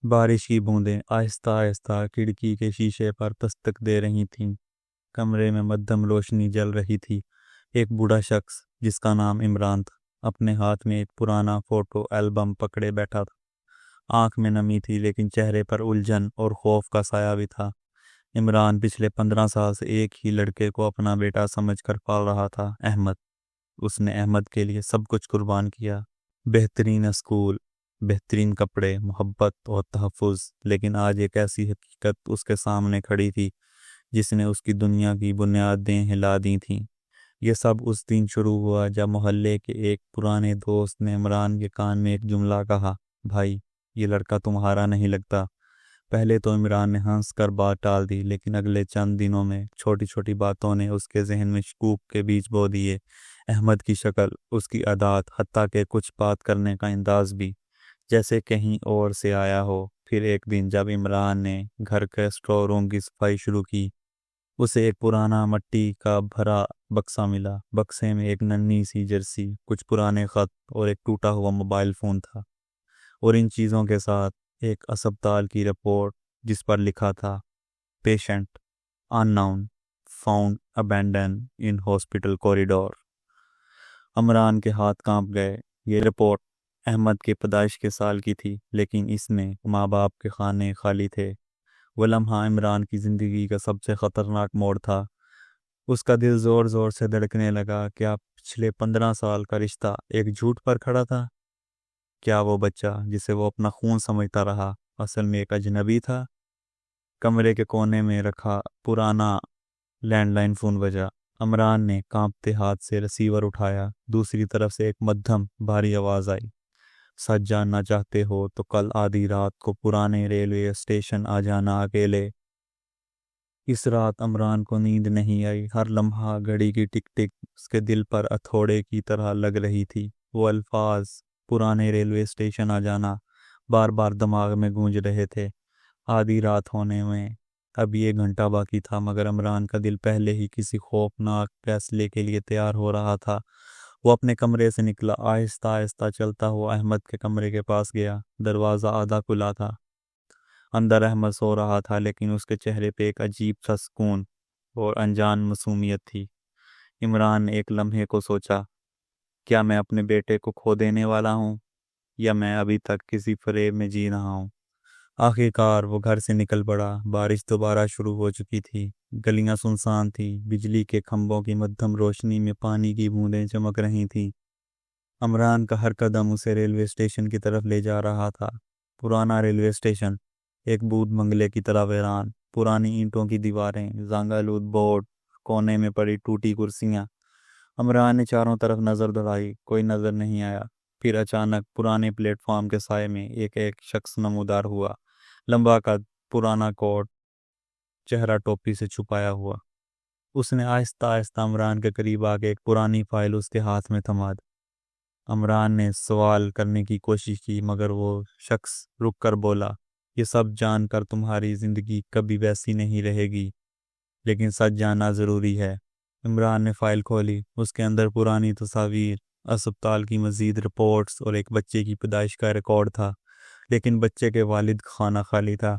بارش کی بوندیں آہستہ آہستہ کھڑکی کے شیشے پر دستک دے رہی تھیں۔ کمرے میں مدھم روشنی جل رہی تھی۔ ایک بوڑھا شخص جس کا نام عمران تھا اپنے ہاتھ میں ایک پرانا فوٹو البم پکڑے بیٹھا تھا۔ آنکھ میں نمی تھی لیکن چہرے پر الجھن اور خوف کا سایہ بھی تھا۔ عمران پچھلے 15 سال سے ایک ہی لڑکے کو اپنا بیٹا سمجھ کر پال رہا تھا، احمد۔ اس نے احمد کے لیے سب کچھ قربان کیا، بہترین اسکول، بہترین کپڑے، محبت اور تحفظ۔ لیکن آج ایک ایسی حقیقت اس کے سامنے کھڑی تھی جس نے اس کی دنیا کی بنیادیں ہلا دی تھیں۔ یہ سب اس دن شروع ہوا جب محلے کے ایک پرانے دوست نے عمران کے کان میں ایک جملہ کہا، بھائی یہ لڑکا تمہارا نہیں لگتا۔ پہلے تو عمران نے ہنس کر بات ٹال دی، لیکن اگلے چند دنوں میں چھوٹی چھوٹی باتوں نے اس کے ذہن میں شکوک کے بیج بو دیے۔ احمد کی شکل، اس کی عادات، حتیٰ کہ کچھ بات کرنے کا انداز بھی جیسے کہیں اور سے آیا ہو۔ پھر ایک دن جب عمران نے گھر کے اسٹور روم کی صفائی شروع کی، اسے ایک پرانا مٹی کا بھرا بکسہ ملا۔ بکسے میں ایک ننھی سی جرسی، کچھ پرانے خط اور ایک ٹوٹا ہوا موبائل فون تھا، اور ان چیزوں کے ساتھ ایک اسپتال کی رپورٹ جس پر لکھا تھا، patient unknown found abandoned in hospital corridor. Imran کے ہاتھ کانپ گئے۔ یہ رپورٹ احمد کے پیدائش کے سال کی تھی، لیکن اس میں ماں باپ کے خانے خالی تھے۔ وہ لمحہ عمران کی زندگی کا سب سے خطرناک موڑ تھا۔ اس کا دل زور زور سے دھڑکنے لگا۔ کیا پچھلے 15 سال کا رشتہ ایک جھوٹ پر کھڑا تھا؟ کیا وہ بچہ جسے وہ اپنا خون سمجھتا رہا اصل میں ایک اجنبی تھا؟ کمرے کے کونے میں رکھا پرانا لینڈ لائن فون بجا۔ عمران نے کانپتے ہاتھ سے ریسیور اٹھایا۔ دوسری طرف سے ایک مدھم بھاری آواز آئی، سچ جاننا چاہتے ہو تو کل آدھی رات کو پرانے ریلوے اسٹیشن آ جانا اکیلے۔ اس رات عمران کو نیند نہیں آئی۔ ہر لمحہ گھڑی کی ٹک ٹک اس کے دل پر ہتھوڑے کی طرح لگ رہی تھی۔ وہ الفاظ، پرانے ریلوے اسٹیشن آ جانا، بار بار دماغ میں گونج رہے تھے۔ آدھی رات ہونے میں اب یہ گھنٹہ باقی تھا، مگر عمران کا دل پہلے ہی کسی خوفناک فیصلے کے لیے تیار ہو رہا تھا۔ وہ اپنے کمرے سے نکلا، آہستہ آہستہ چلتا ہوا احمد کے کمرے کے پاس گیا۔ دروازہ آدھا کھلا تھا۔ اندر احمد سو رہا تھا، لیکن اس کے چہرے پہ ایک عجیب سا سکون اور انجان معصومیت تھی۔ عمران نے ایک لمحے کو سوچا، کیا میں اپنے بیٹے کو کھو دینے والا ہوں، یا میں ابھی تک کسی فریب میں جی رہا ہوں؟ آخر کار وہ گھر سے نکل پڑا۔ بارش دوبارہ شروع ہو چکی تھی۔ گلیاں سنسان تھیں۔ بجلی کے کھمبوں کی مدھم روشنی میں پانی کی بوندیں چمک رہی تھیں۔ عمران کا ہر قدم اسے ریلوے اسٹیشن کی طرف لے جا رہا تھا۔ پرانا ریلوے اسٹیشن ایک بھوت بنگلے کی طرح ویران، پرانی اینٹوں کی دیواریں، زنگ آلود بورڈ، کونے میں پڑی ٹوٹی کرسیاں۔ عمران نے چاروں طرف نظر دوڑائی، کوئی نظر نہیں آیا۔ پھر اچانک پرانے پلیٹ فارم کے سائے میں ایک شخص نمودار ہوا، لمبا قد، پرانا کوٹ، چہرہ ٹوپی سے چھپایا ہوا۔ اس نے آہستہ آہستہ عمران کے قریب آ کے ایک پرانی فائل اس کے ہاتھ میں تھما دی۔ عمران نے سوال کرنے کی کوشش کی، مگر وہ شخص رک کر بولا، یہ سب جان کر تمہاری زندگی کبھی ویسی نہیں رہے گی، لیکن سچ جاننا ضروری ہے۔ عمران نے فائل کھولی۔ اس کے اندر پرانی تصاویر، اسپتال کی مزید رپورٹس اور ایک بچے کی پیدائش کا ریکارڈ تھا، لیکن بچے کے والد کا خانہ خالی تھا۔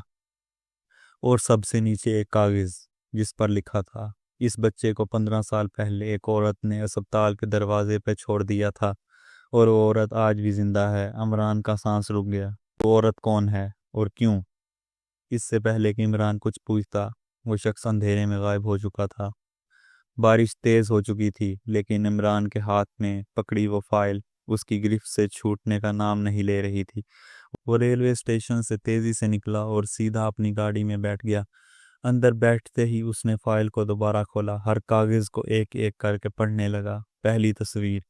اور سب سے نیچے ایک کاغذ جس پر لکھا تھا، اس بچے کو 15 سال پہلے ایک عورت نے اسپتال کے دروازے پہ چھوڑ دیا تھا، اور وہ عورت آج بھی زندہ ہے۔ عمران کا سانس رک گیا۔ وہ عورت کون ہے اور کیوں؟ اس سے پہلے کہ عمران کچھ پوچھتا، وہ شخص اندھیرے میں غائب ہو چکا تھا۔ بارش تیز ہو چکی تھی، لیکن عمران کے ہاتھ میں پکڑی وہ فائل اس کی گرفت سے چھوٹنے کا نام نہیں لے رہی تھی۔ وہ ریلوے اسٹیشن سے تیزی سے نکلا اور سیدھا اپنی گاڑی میں بیٹھ گیا۔ اندر بیٹھتے ہی اس نے فائل کو دوبارہ کھولا، ہر کاغذ کو ایک ایک کر کے پڑھنے لگا۔ پہلی تصویر،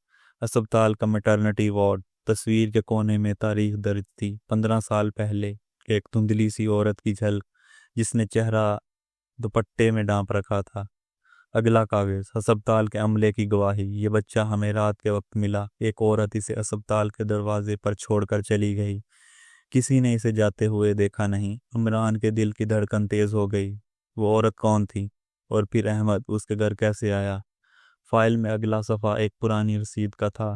اسپتال کا میٹرنٹی وارڈ۔ تصویر کے کونے میں تاریخ درج تھی، 15 سال پہلے، ایک دھندلی سی عورت کی جھلک جس نے چہرہ دوپٹے میں ڈانپ رکھا تھا۔ اگلا کاغذ، اسپتال کے عملے کی گواہی، یہ بچہ ہمیں رات کے وقت ملا، ایک عورت اسے اسپتال کے دروازے پر چھوڑ کر چلی گئی، کسی نے اسے جاتے ہوئے دیکھا نہیں۔ عمران کے دل کی دھڑکن تیز ہو گئی۔ وہ عورت کون تھی؟ اور پھر احمد اس کے گھر کیسے آیا؟ فائل میں اگلا صفحہ ایک پرانی رسید کا تھا،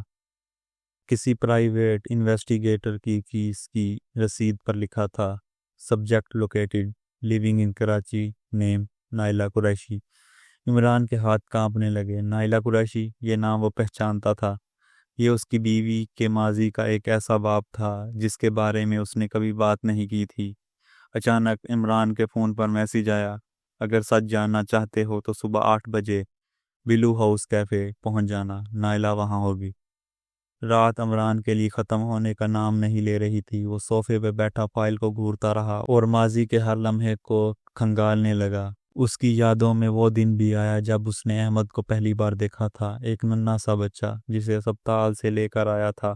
کسی پرائیویٹ انویسٹیگیٹر کی کیس کی رسید پر لکھا تھا، subject located living in Karachi name Naila Qureshi. Imran کے ہاتھ کانپنے لگے۔ نائلہ قریشی، یہ نام وہ پہچانتا تھا۔ یہ اس کی بیوی کے ماضی کا ایک ایسا باب تھا جس کے بارے میں اس نے کبھی بات نہیں کی تھی۔ اچانک عمران کے فون پر میسیج آیا، اگر سچ جاننا چاہتے ہو تو صبح 8 بجے بلو ہاؤس کیفے پہنچ جانا، نائلہ وہاں ہوگی۔ رات عمران کے لیے ختم ہونے کا نام نہیں لے رہی تھی۔ وہ صوفے پہ بیٹھا فائل کو گھورتا رہا اور ماضی کے ہر لمحے کو کھنگالنے لگا۔ اس کی یادوں میں وہ دن بھی آیا جب اس نے احمد کو پہلی بار دیکھا تھا، ایک ننھا سا بچہ جسے اسپتال سے لے کر آیا تھا۔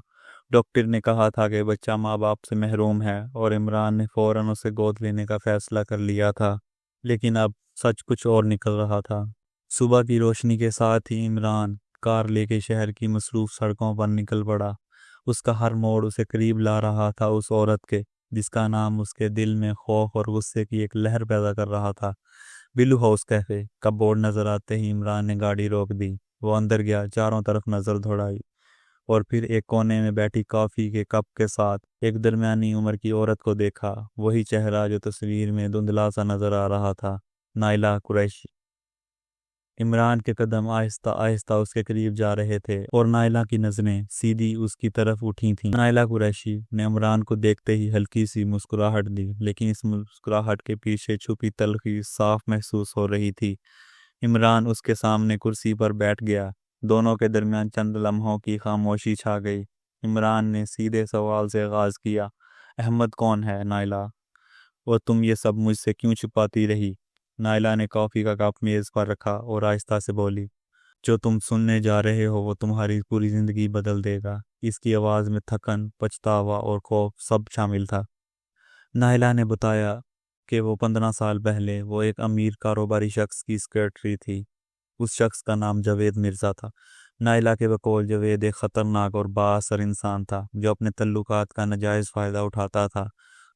ڈاکٹر نے کہا تھا کہ بچہ ماں باپ سے محروم ہے اور عمران نے فوراً اسے گود لینے کا فیصلہ کر لیا تھا، لیکن اب سچ کچھ اور نکل رہا تھا۔ صبح کی روشنی کے ساتھ ہی عمران کار لے کے شہر کی مصروف سڑکوں پر نکل پڑا۔ اس کا ہر موڑ اسے قریب لا رہا تھا اس عورت کے جس کا نام اس کے دل میں خوف اور غصے کی ایک لہر پیدا کر رہا تھا۔ بلو ہاؤس کیفے کا بورڈ نظر آتے ہی عمران نے گاڑی روک دی۔ وہ اندر گیا، چاروں طرف نظر دوڑائی اور پھر ایک کونے میں بیٹھی کافی کے کپ کے ساتھ ایک درمیانی عمر کی عورت کو دیکھا، وہی چہرہ جو تصویر میں دھندلا سا نظر آ رہا تھا، نائلہ قریشی۔ عمران کے قدم آہستہ آہستہ اس کے قریب جا رہے تھے اور نائلہ کی نظریں سیدھی اس کی طرف اٹھی تھیں۔ نائلہ قریشی نے عمران کو دیکھتے ہی ہلکی سی مسکراہٹ دی، لیکن اس مسکراہٹ کے پیچھے چھپی تلخی صاف محسوس ہو رہی تھی۔ عمران اس کے سامنے کرسی پر بیٹھ گیا۔ دونوں کے درمیان چند لمحوں کی خاموشی چھا گئی۔ عمران نے سیدھے سوال سے آغاز کیا، احمد کون ہے نائلہ؟ اور تم یہ سب مجھ سے کیوں چھپاتی رہی؟ نائلہ نے کافی کا کپ میز پر رکھا اور آہستہ سے بولی، جو تم سننے جا رہے ہو وہ تمہاری پوری زندگی بدل دے گا۔ اس کی آواز میں تھکن، پچھتاوا اور خوف سب شامل تھا۔ نائلہ نے بتایا کہ وہ 15 سال پہلے وہ ایک امیر کاروباری شخص کی سیکرٹری تھی۔ اس شخص کا نام جاوید مرزا تھا۔ نائلہ کے بقول جاوید ایک خطرناک اور با اثر انسان تھا جو اپنے تعلقات کا ناجائز فائدہ اٹھاتا تھا۔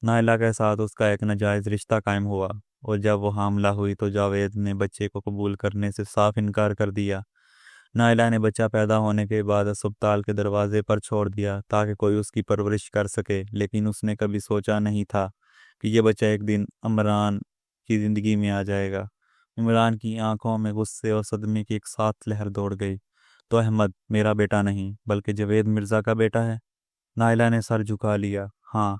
نائلہ کے ساتھ اس کا ایک ناجائز رشتہ قائم ہوا اور جب وہ حاملہ ہوئی تو جاوید نے بچے کو قبول کرنے سے صاف انکار کر دیا۔ نائلہ نے بچہ پیدا ہونے کے بعد اسپتال کے دروازے پر چھوڑ دیا تاکہ کوئی اس کی پرورش کر سکے، لیکن اس نے کبھی سوچا نہیں تھا کہ یہ بچہ ایک دن عمران کی زندگی میں آ جائے گا۔ عمران کی آنکھوں میں غصے اور صدمے کی ایک ساتھ لہر دوڑ گئی۔ تو احمد میرا بیٹا نہیں بلکہ جاوید مرزا کا بیٹا ہے؟ نائلہ نے سر جھکا لیا۔ ہاں،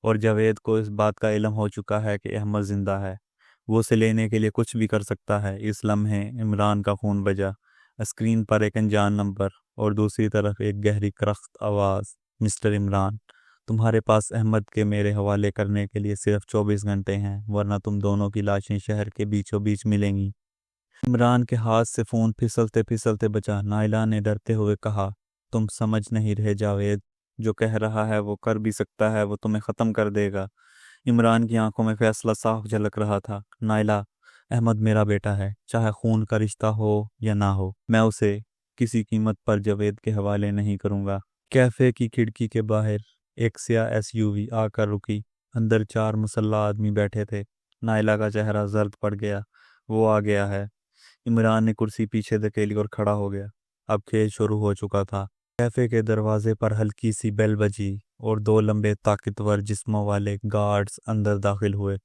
اور جاوید کو اس بات کا علم ہو چکا ہے کہ احمد زندہ ہے۔ وہ اسے لینے کے لیے کچھ بھی کر سکتا ہے۔ اس لمحے عمران کا خون بجا۔ اسکرین پر ایک انجان نمبر اور دوسری طرف ایک گہری کرخت آواز، مسٹر عمران، تمہارے پاس احمد کے میرے حوالے کرنے کے لیے صرف 24 گھنٹے ہیں، ورنہ تم دونوں کی لاشیں شہر کے بیچوں بیچ ملیں گی۔ عمران کے ہاتھ سے فون پھسلتے پھسلتے بچا۔ نائلہ نے ڈرتے ہوئے کہا، تم سمجھ نہیں رہے جاوید، جو کہہ رہا ہے وہ کر بھی سکتا ہے، وہ تمہیں ختم کر دے گا۔ عمران کی آنکھوں میں فیصلہ صاف جھلک رہا تھا۔ نائلہ، احمد میرا بیٹا ہے، چاہے خون کا رشتہ ہو یا نہ ہو، میں اسے کسی قیمت پر جاوید کے حوالے نہیں کروں گا۔ کیفے کی کھڑکی کے باہر ایک سیاہ SUV آ کر رکی۔ اندر 4 مسلح آدمی بیٹھے تھے۔ نائلہ کا چہرہ زرد پڑ گیا۔ وہ آ گیا ہے۔ عمران نے کرسی پیچھے دھکیلی اور کھڑا ہو گیا۔ اب کھیل شروع ہو چکا تھا۔ کیفے کے دروازے پر ہلکی سی بیل بجی اور 2 لمبے طاقتور جسموں والے گارڈز اندر داخل ہوئے۔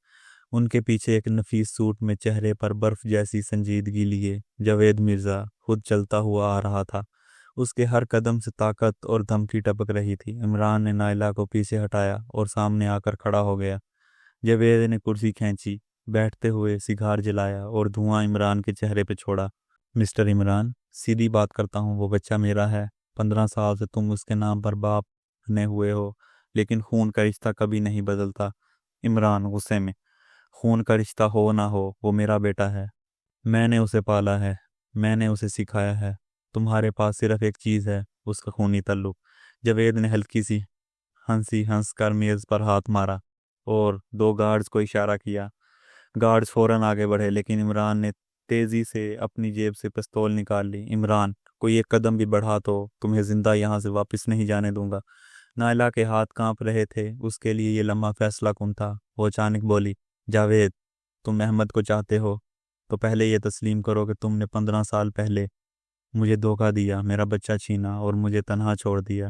ان کے پیچھے ایک نفیس سوٹ میں چہرے پر برف جیسی سنجیدگی لیے جاوید مرزا خود چلتا ہوا آ رہا تھا۔ اس کے ہر قدم سے طاقت اور دھمکی ٹپک رہی تھی۔ عمران نے نائلہ کو پیچھے ہٹایا اور سامنے آ کر کھڑا ہو گیا۔ جاوید نے کرسی کھینچی، بیٹھتے ہوئے سگار جلایا اور دھواں عمران کے چہرے پہ چھوڑا۔ مسٹر عمران، سیدھی بات کرتا ہوں، وہ بچہ میرا ہے۔ 15 سال سے تم اس کے نام پر باپ بنے ہوئے ہو، لیکن خون کا رشتہ کبھی نہیں بدلتا۔ عمران غصے میں، خون کا رشتہ ہو نہ ہو، وہ میرا بیٹا ہے۔ میں نے اسے پالا ہے، میں نے اسے سکھایا ہے۔ تمہارے پاس صرف ایک چیز ہے، اس کا خونی تعلق۔ جاوید نے ہلکی سی ہنس کر میز پر ہاتھ مارا اور 2 گارڈز کو اشارہ کیا۔ گارڈز فوراً آگے بڑھے، لیکن عمران نے تیزی سے اپنی جیب سے پستول نکال لی۔ عمران، کوئی ایک قدم بھی بڑھا تو تمہیں زندہ یہاں سے واپس نہیں جانے دوں گا۔ نائلہ کے ہاتھ کانپ رہے تھے، اس کے لیے یہ لمحہ فیصلہ کن تھا۔ وہ اچانک بولی، جاوید، تم احمد کو چاہتے ہو تو پہلے یہ تسلیم کرو کہ تم نے 15 سال پہلے مجھے دھوکہ دیا، میرا بچہ چھینا اور مجھے تنہا چھوڑ دیا۔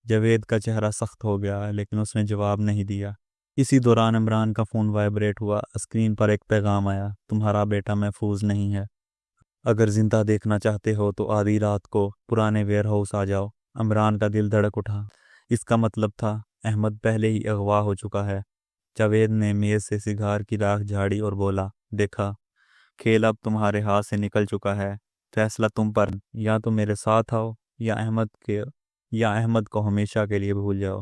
جاوید کا چہرہ سخت ہو گیا، لیکن اس نے جواب نہیں دیا۔ اسی دوران عمران کا فون وائبریٹ ہوا۔ اسکرین پر ایک پیغام آیا، تمہارا بیٹا محفوظ نہیں ہے، اگر زندہ دیکھنا چاہتے ہو تو آدھی رات کو پرانے ویئر ہاؤس آ جاؤ۔ عمران کا دل دھڑک اٹھا۔ اس کا مطلب تھا احمد پہلے ہی اغوا ہو چکا ہے۔ جاوید نے میز سے سگار کی راکھ جھاڑی اور بولا، دیکھا، کھیل اب تمہارے ہاتھ سے نکل چکا ہے، فیصلہ تم پر، یا تو میرے ساتھ آؤ یا احمد کو ہمیشہ کے لیے بھول جاؤ۔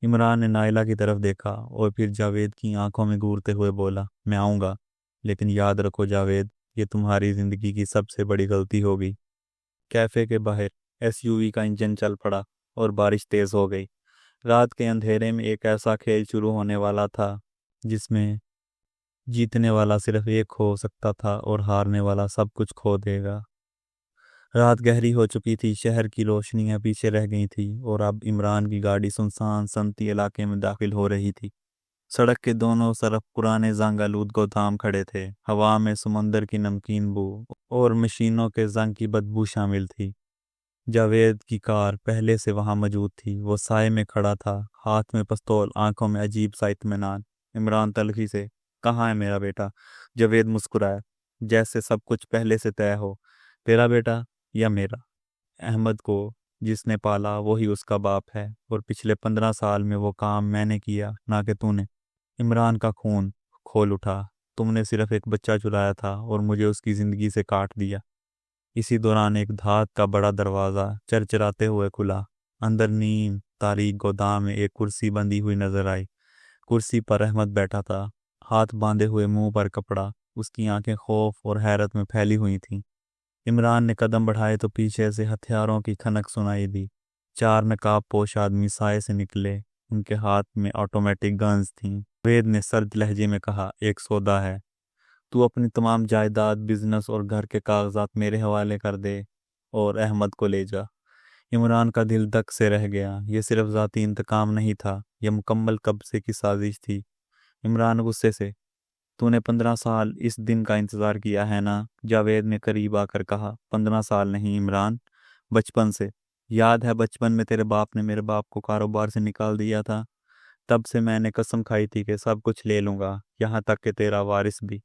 عمران نے نائلہ کی طرف دیکھا اور پھر جاوید کی آنکھوں میں گورتے ہوئے بولا، میں آؤں گا، لیکن یاد رکھو جاوید، یہ تمہاری زندگی کی سب سے بڑی غلطی ہوگی۔ کیفے کے باہر ایس یو وی کا انجن چل پڑا اور بارش تیز ہو گئی۔ رات کے اندھیرے میں ایک ایسا کھیل شروع ہونے والا تھا جس میں جیتنے والا صرف ایک ہو سکتا تھا اور ہارنے والا سب کچھ کھو دے گا۔ رات گہری ہو چکی تھی، شہر کی روشنیاں پیچھے رہ گئی تھی اور اب عمران کی گاڑی سنسان سنتی علاقے میں داخل ہو رہی تھی۔ سڑک کے دونوں طرف پرانے زنگ آلود گودام کھڑے تھے، ہوا میں سمندر کی نمکین بو اور مشینوں کے زنگ کی بدبو شامل تھی۔ جاوید کی کار پہلے سے وہاں موجود تھی، وہ سائے میں کھڑا تھا، ہاتھ میں پستول، آنکھوں میں عجیب سا اطمینان۔ عمران تلخی سے، کہاں ہے میرا بیٹا؟ جاوید مسکرایا، جیسے سب کچھ پہلے سے طے ہو، تیرا بیٹا یا میرا؟ احمد کو جس نے پالا وہی اس کا باپ ہے، اور پچھلے 15 سال میں وہ کام میں نے کیا، نہ کہ تو نے۔ عمران کا خون کھول اٹھا، تم نے صرف ایک بچہ چرایا تھا اور مجھے اس کی زندگی سے کاٹ دیا۔ اسی دوران ایک دھات کا بڑا دروازہ چرچراتے ہوئے کھلا۔ اندر نیم تاریک گودام میں ایک کرسی بندھی ہوئی نظر آئی۔ کرسی پر احمد بیٹھا تھا، ہاتھ باندھے ہوئے، منہ پر کپڑا، اس کی آنکھیں خوف اور حیرت میں پھیلی ہوئی تھیں۔ عمران نے قدم بڑھائے تو پیچھے سے ہتھیاروں کی کھنک سنائی دی۔ 4 نقاب پوش آدمی سائے سے نکلے، ان کے ہاتھ میں آٹومیٹک گنز تھیں۔ وید نے سرد لہجے میں کہا، ایک سودا ہے، تو اپنی تمام جائیداد، بزنس اور گھر کے کاغذات میرے حوالے کر دے اور احمد کو لے جا۔ عمران کا دل دک سے رہ گیا، یہ صرف ذاتی انتقام نہیں تھا، یہ مکمل قبضے کی سازش تھی۔ عمران غصے سے، تو نے 15 سال اس دن کا انتظار کیا ہے نا؟ جاوید نے قریب آ کر کہا، 15 سال نہیں عمران، بچپن سے۔ یاد ہے بچپن میں تیرے باپ نے میرے باپ کو کاروبار سے نکال دیا تھا؟ تب سے میں نے قسم کھائی تھی کہ سب کچھ لے لوں گا، یہاں تک کہ تیرا وارث بھی۔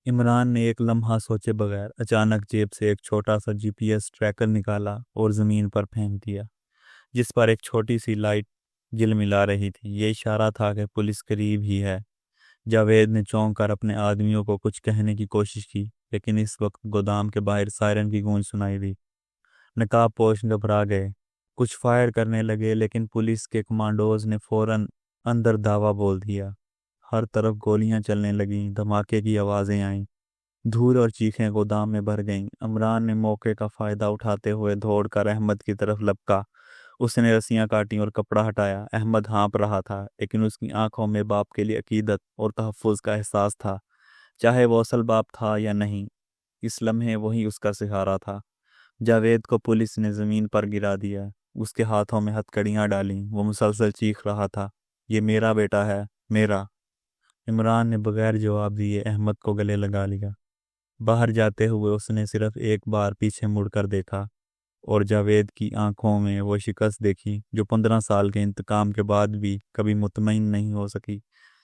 عمران نے ایک لمحہ سوچے بغیر اچانک جیب سے ایک چھوٹا سا جی پی ایس ٹریکر نکالا اور زمین پر پھینک دیا، جس پر ایک چھوٹی سی لائٹ جلملا رہی تھی۔ یہ اشارہ تھا کہ پولیس قریب ہی ہے۔ جاوید نے چونک کر اپنے آدمیوں کو کچھ کہنے کی کوشش کی، لیکن اس وقت گودام کے باہر سائرن کی گونج سنائی دی۔ نقاب پوش گھبرا گئے، کچھ فائر کرنے لگے، لیکن پولیس کے کمانڈوز نے فوراً اندر دھاوا بول دیا۔ ہر طرف گولیاں چلنے لگیں، دھماکے کی آوازیں آئیں، دھول اور چیخیں گودام میں بھر گئیں۔ عمران نے موقع کا فائدہ اٹھاتے ہوئے دوڑ کر احمد کی طرف لپکا۔ اس نے رسیاں کاٹیں اور کپڑا ہٹایا۔ احمد ہانپ رہا تھا، لیکن اس کی آنکھوں میں باپ کے لیے عقیدت اور تحفظ کا احساس تھا، چاہے وہ اصل باپ تھا یا نہیں۔ اس لمحے وہی اس کا سہارا تھا۔ جاوید کو پولیس نے زمین پر گرا دیا، اس کے ہاتھوں میں ہتھکڑیاں ڈالیں، وہ مسلسل چیخ رہا تھا، یہ میرا بیٹا ہے، میرا۔ عمران نے بغیر جواب دیے احمد کو گلے لگا لیا۔ باہر جاتے ہوئے اس نے صرف ایک بار پیچھے مڑ کر دیکھا اور جاوید کی آنکھوں میں وہ شکست دیکھی جو 15 سال کے انتقام کے بعد بھی کبھی مطمئن نہیں ہو سکی۔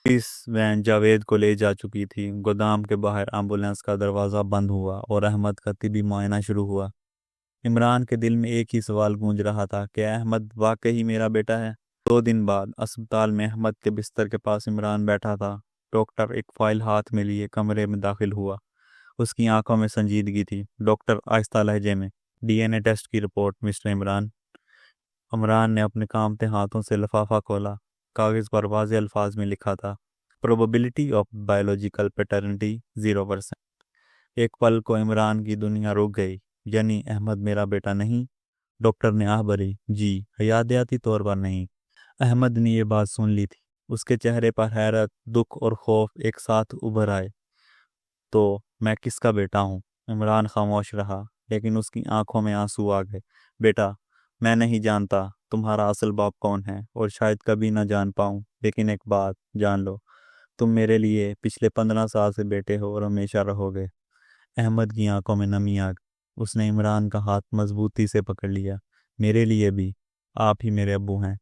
اس وین جاوید کو لے جا چکی تھی۔ گودام کے باہر ایمبولینس کا دروازہ بند ہوا اور احمد کا طبی معائنہ شروع ہوا۔ عمران کے دل میں ایک ہی سوال گونج رہا تھا کہ احمد واقعی میرا بیٹا ہے؟ 2 دن بعد اسپتال میں احمد کے بستر کے پاس عمران بیٹھا تھا۔ ڈاکٹر ایک فائل ہاتھ میں لیے کمرے میں داخل ہوا۔ اس کی آنکھوں میں سنجیدگی تھی۔ ڈاکٹر آہستہ لہجے میں، ڈی این اے ٹیسٹ کی رپورٹ مسٹر عمران۔ عمران نے اپنے کانپتے ہاتھوں سے لفافہ کھولا۔ کاغذ پر واضح الفاظ میں لکھا تھا، پروبیبلٹی آف بایولوجیکل پیٹرنٹی 0%۔ ایک پل کو عمران کی دنیا رک گئی۔ یعنی احمد میرا بیٹا نہیں؟ ڈاکٹر نے آہ بھری، جی، حیاتیاتی طور پر نہیں۔ احمد نے یہ بات سن لی تھی۔ اس کے چہرے پر حیرت، دکھ اور خوف ایک ساتھ ابھر آئے۔ تو میں کس کا بیٹا ہوں؟ عمران خاموش رہا، لیکن اس کی آنکھوں میں آنسو آ گئے۔ بیٹا، میں نہیں جانتا تمہارا اصل باپ کون ہے، اور شاید کبھی نہ جان پاؤں، لیکن ایک بات جان لو، تم میرے لیے پچھلے 15 سال سے بیٹے ہو اور ہمیشہ رہو گے۔ احمد کی آنکھوں میں نمی آ گئی۔ اس نے عمران کا ہاتھ مضبوطی سے پکڑ لیا۔ میرے لیے بھی، آپ ہی میرے ابو ہیں۔